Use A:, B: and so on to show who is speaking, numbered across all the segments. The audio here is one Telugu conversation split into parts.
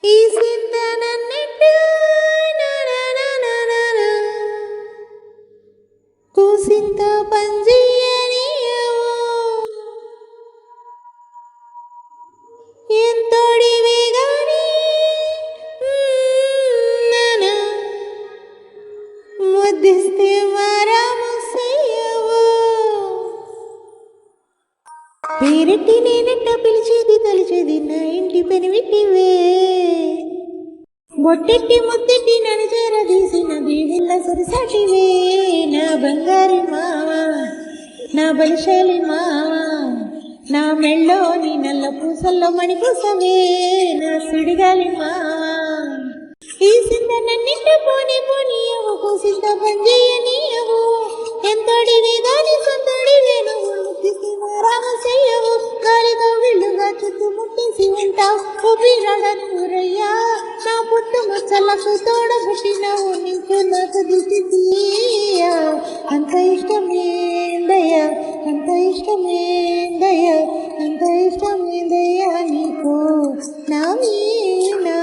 A: ఈ సింతనన్నిట్టు కూసింత పంజియనియవు ఎంతోడివి గాని ముద్దిస్తే మారాముసయ్యవు పేరెట్టి నేనెట్ట పిలిచేది తలిచేది నా ఇంటి పెనివిట్టివే బొట్టెట్టి ముద్దెట్టి నన్ను చేరదీసిన దీవిల్ల సరిసాటివే నా బంగారి మావా నా బలిశాలి మావా నా మెళ్ళోని నల్ల పూసల్లో మణిపూసవే నా సుడిగాలి మావా ఈ సింత నన్నింట పోని పోనీయవు కూసింత పనిచేయనీయవు ఎంతోడివి గాని సొంతడివే నువ్వు ముద్దిసి మారామ చెయ్యవు గాలిగా విల్లుగా చుట్టూ ముట్టేసి ఉంటావు ఊపిరాడని ఊరయ్యా నా పుట్టు ముచ్చలకు తోడ పుట్టినవు నీకు నాకు దిశ అంత ఇష్టమేందయ్యా అంత ఇష్టమేందయ్యా అంత ఇష్టమేందయ్యా నీకు నా మీనా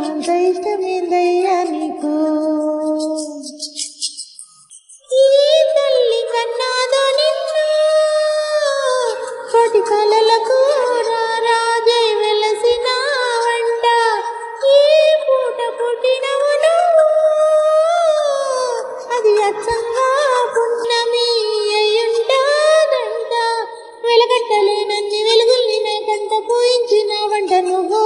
A: అంత ఇష్టమేందయ్యా నీకు ఈ తల్లి కన్నాదో నిన్ను కోటి కలలకు రాజై వెలసిన వంట ఈ పూట పుట్టినవు నువ్వు అది అచ్చంగా పున్నమి అయ్యుంటాదంట వెలగట్టలేనన్ని వెలుగుల్ని నాకంట పోయించిన వంట నువ్వు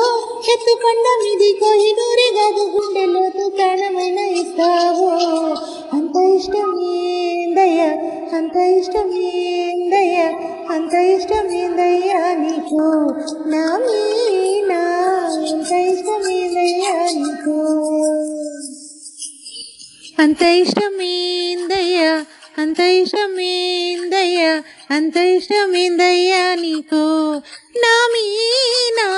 A: ఎత్తుకొండ మీది కోహినూరి కాదు గుండెలోతు ప్రాణమైన ఇస్తావు అంత ఇష్టమేందయ్యా అంత ఇష్టమేందయ్యా అంత ఇష్టమేందయ్యా నీకు నా మీనా అంత ఇష్టమేందయ్యా నీకు అంత ఇష్టమేందయ్యా అంత ఇష్టమేందయ్యా అంత ఇష్టమేందయ్యా నీకు నా మీనా